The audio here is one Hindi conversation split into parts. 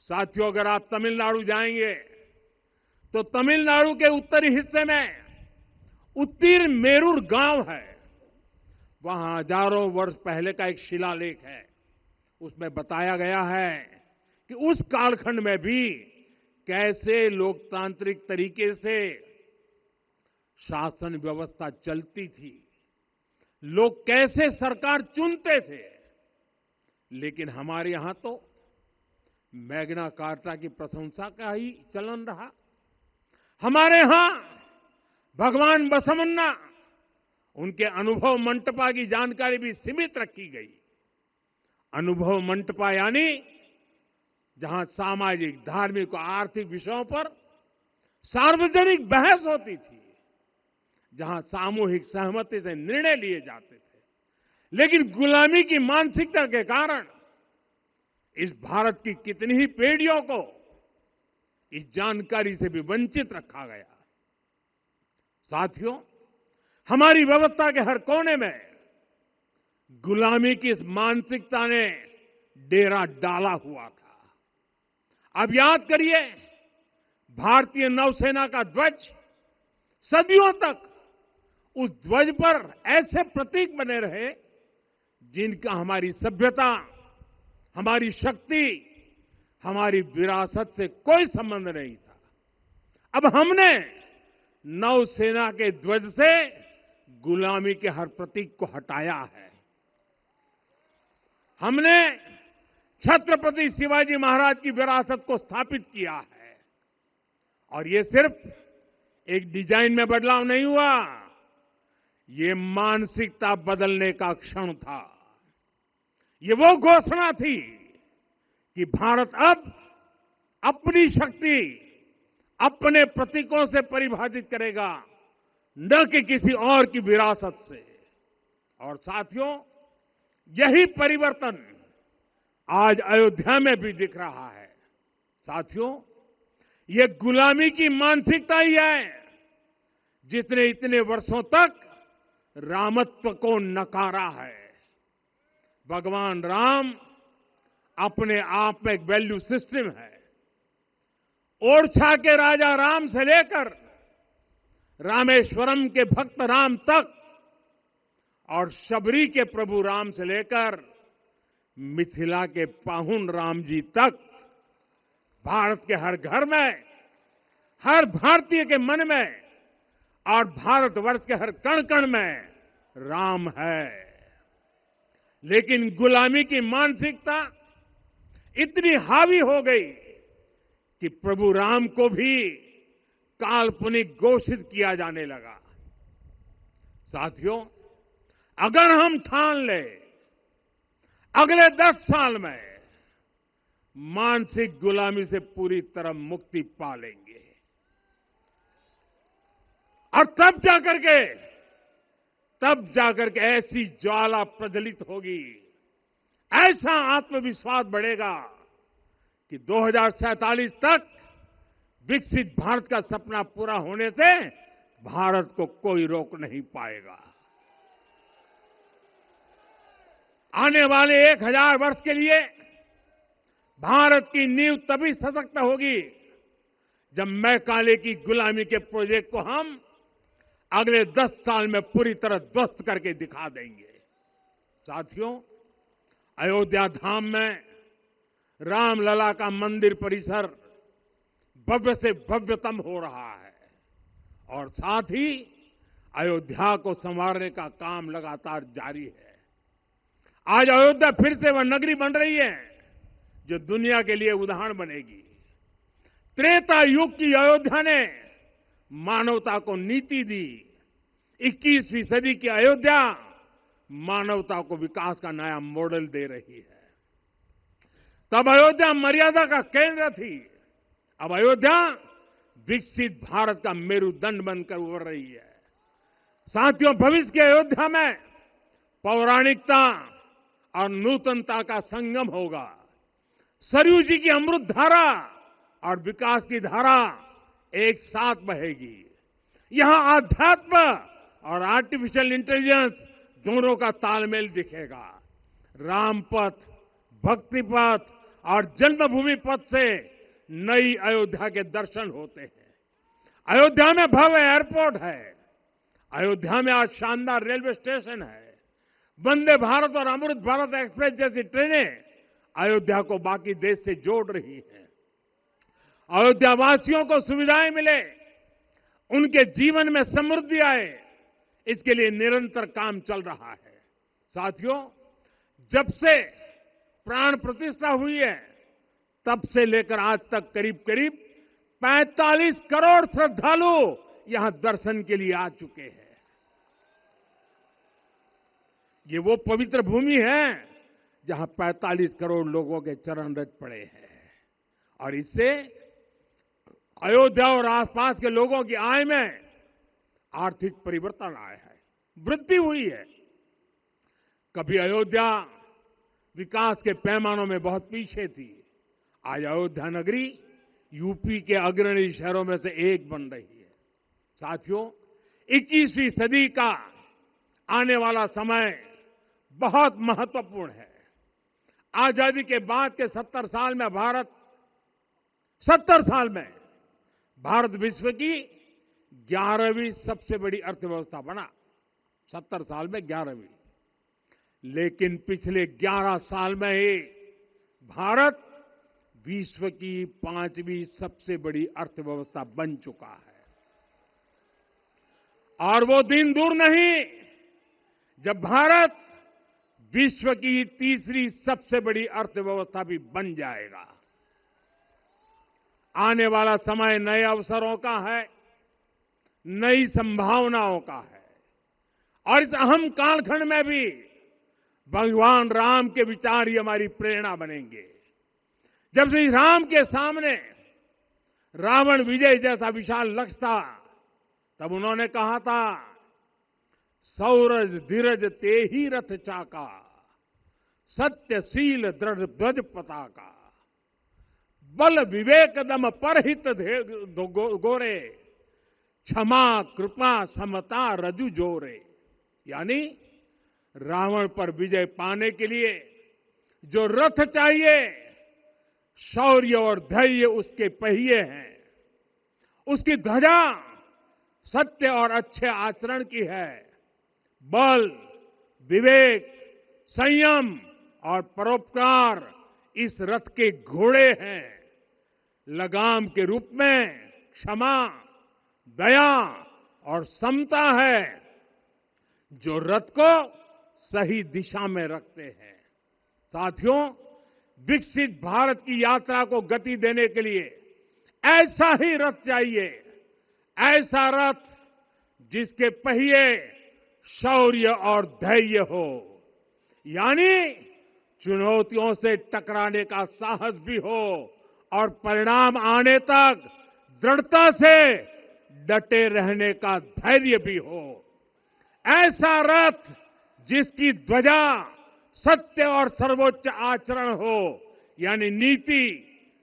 साथियों, अगर आप तमिलनाडु जाएंगे तो तमिलनाडु के उत्तरी हिस्से में उत्तीर मेरूर गांव है। वहां हजारों वर्ष पहले का एक शिलालेख है। उसमें बताया गया है कि उस कालखंड में भी कैसे लोकतांत्रिक तरीके से शासन व्यवस्था चलती थी, लोग कैसे सरकार चुनते थे। लेकिन हमारे यहां तो मैग्ना कार्टा की प्रशंसा का ही चलन रहा। हमारे यहां भगवान बसवन्ना, उनके अनुभव मंटपा की जानकारी भी सीमित रखी गई। अनुभव मंटपा यानी जहां सामाजिक, धार्मिक और आर्थिक विषयों पर सार्वजनिक बहस होती थी, जहां सामूहिक सहमति से निर्णय लिए जाते थे। लेकिन गुलामी की मानसिकता के कारण इस भारत की कितनी ही पीढ़ियों को इस जानकारी से भी वंचित रखा गया। साथियों, हमारी व्यवस्था के हर कोने में गुलामी की इस मानसिकता ने डेरा डाला हुआ था। अब याद करिए, भारतीय नौसेना का ध्वज सदियों तक उस ध्वज पर ऐसे प्रतीक बने रहे जिनका हमारी सभ्यता, हमारी शक्ति, हमारी विरासत से कोई संबंध नहीं था। अब हमने नौसेना के ध्वज से गुलामी के हर प्रतीक को हटाया है। हमने छत्रपति शिवाजी महाराज की विरासत को स्थापित किया है। और ये सिर्फ एक डिजाइन में बदलाव नहीं हुआ, ये मानसिकता बदलने का क्षण था। ये वो घोषणा थी कि भारत अब अपनी शक्ति अपने प्रतीकों से परिभाषित करेगा, न कि किसी और की विरासत से। और साथियों, यही परिवर्तन आज अयोध्या में भी दिख रहा है। साथियों, ये गुलामी की मानसिकता ही है जिसने इतने वर्षों तक रामत्व को नकारा है। भगवान राम अपने आप में एक वैल्यू सिस्टम है। ओरछा के राजा राम से लेकर रामेश्वरम के भक्त राम तक, और शबरी के प्रभु राम से लेकर मिथिला के पाहुन राम जी तक, भारत के हर घर में, हर भारतीय के मन में और भारतवर्ष के हर कण कण में राम है। लेकिन गुलामी की मानसिकता इतनी हावी हो गई कि प्रभु राम को भी काल्पनिक घोषित किया जाने लगा। साथियों, अगर हम ठान लें अगले 10 साल में मानसिक गुलामी से पूरी तरह मुक्ति पा लेंगे, और तब जाकर के ऐसी ज्वाला प्रज्वलित होगी, ऐसा आत्मविश्वास बढ़ेगा कि 2047 तक विकसित भारत का सपना पूरा होने से भारत को कोई रोक नहीं पाएगा। आने वाले 1000 वर्ष के लिए भारत की नींव तभी सशक्त होगी जब मैकाले की गुलामी के प्रोजेक्ट को हम अगले 10 साल में पूरी तरह ध्वस्त करके दिखा देंगे। साथियों, अयोध्या धाम में रामलला का मंदिर परिसर भव्य से भव्यतम हो रहा है, और साथ ही अयोध्या को संवारने का काम लगातार जारी है। आज अयोध्या फिर से वह नगरी बन रही है जो दुनिया के लिए उदाहरण बनेगी। त्रेता युग की अयोध्या ने मानवता को नीति दी। 21वीं सदी की अयोध्या मानवता को विकास का नया मॉडल दे रही है। तब अयोध्या मर्यादा का केंद्र थी, अब अयोध्या विकसित भारत का मेरुदंड बनकर उभर रही है। साथियों, भविष्य की अयोध्या में पौराणिकता और नूतनता का संगम होगा। सरयू जी की अमृत धारा और विकास की धारा एक साथ बहेगी। यहां आध्यात्म और आर्टिफिशियल इंटेलिजेंस दोनों का तालमेल दिखेगा। राम पथ, भक्ति पथ और जन्मभूमि पथ से नई अयोध्या के दर्शन होते हैं। अयोध्या में भव्य एयरपोर्ट है। अयोध्या में आज शानदार रेलवे स्टेशन है। वंदे भारत और अमृत भारत एक्सप्रेस जैसी ट्रेनें अयोध्या को बाकी देश से जोड़ रही हैं। अयोध्या वासियों को सुविधाएं मिले, उनके जीवन में समृद्धि आए, इसके लिए निरंतर काम चल रहा है। साथियों, जब से प्राण प्रतिष्ठा हुई है, तब से लेकर आज तक करीब करीब 45 करोड़ श्रद्धालु यहां दर्शन के लिए आ चुके हैं। ये वो पवित्र भूमि है जहां 45 करोड़ लोगों के चरण रज पड़े हैं और इससे अयोध्या और आसपास के लोगों की आय में आर्थिक परिवर्तन आया है, वृद्धि हुई है। कभी अयोध्या विकास के पैमानों में बहुत पीछे थी। आज अयोध्या नगरी यूपी के अग्रणी शहरों में से एक बन रही है। साथियों, 21वीं सदी का आने वाला समय बहुत महत्वपूर्ण है। आजादी के बाद के 70 साल में भारत विश्व की 11वीं सबसे बड़ी अर्थव्यवस्था बना। 70 साल में 11वीं। लेकिन पिछले 11 साल में ही भारत विश्व की 5वीं सबसे बड़ी अर्थव्यवस्था बन चुका है। और वो दिन दूर नहीं जब भारत विश्व की 3री सबसे बड़ी अर्थव्यवस्था भी बन जाएगा। आने वाला समय नए अवसरों का है, नई संभावनाओं का है। और इस अहम कालखंड में भी भगवान राम के विचार ही हमारी प्रेरणा बनेंगे। जब श्री राम के सामने रावण विजय जैसा विशाल लक्ष्य था, तब उन्होंने कहा था, सौरज धीरज ते ही रथ चाका, सत्यशील दृढ़ ध्वज पताका, बल विवेक दम परहित गोरे, क्षमा कृपा समता रजु जोरे। यानी रावण पर विजय पाने के लिए जो रथ चाहिए, शौर्य और धैर्य उसके पहिए हैं, उसकी ध्वजा सत्य और अच्छे आचरण की है, बल विवेक संयम और परोपकार इस रथ के घोड़े हैं, लगाम के रूप में क्षमा दया और समता है जो रथ को सही दिशा में रखते हैं। साथियों, विकसित भारत की यात्रा को गति देने के लिए ऐसा ही रथ चाहिए, ऐसा रथ जिसके पहिए शौर्य और धैर्य हो, यानी चुनौतियों से टकराने का साहस भी हो और परिणाम आने तक दृढ़ता से डटे रहने का धैर्य भी हो। ऐसा रथ जिसकी ध्वजा सत्य और सर्वोच्च आचरण हो, यानी नीति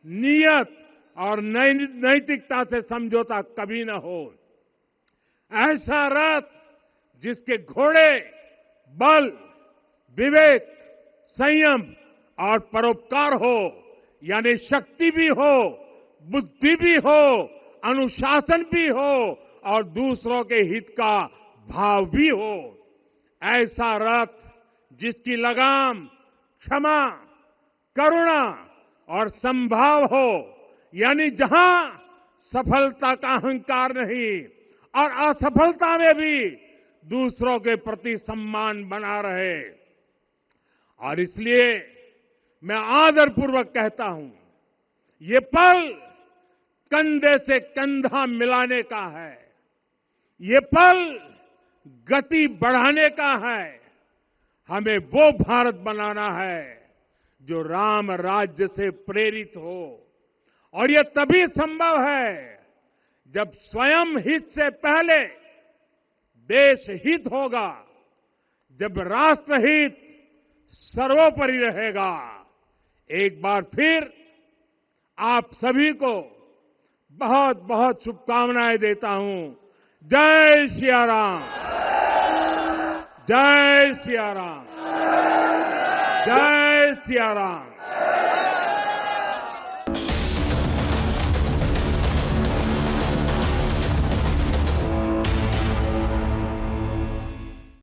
नियत और नैतिकता से समझौता कभी न हो। ऐसा रथ जिसके घोड़े बल विवेक संयम और परोपकार हो, यानी शक्ति भी हो, बुद्धि भी हो, अनुशासन भी हो और दूसरों के हित का भाव भी हो। ऐसा रथ जिसकी लगाम क्षमा करुणा और संभाव हो, यानी जहां सफलता का अहंकार नहीं और असफलता में भी दूसरों के प्रति सम्मान बना रहे। और इसलिए मैं आदरपूर्वक कहता हूं, ये पल कंधे से कंधा मिलाने का है, ये पल गति बढ़ाने का है। हमें वो भारत बनाना है जो राम राज्य से प्रेरित हो, और ये तभी संभव है जब स्वयं हित से पहले देश हित होगा, जब राष्ट्रहित सर्वोपरि रहेगा। एक बार फिर आप सभी को बहुत बहुत शुभकामनाएं देता हूं। जय सिया राम, जय सिया राम, जय सिया राम।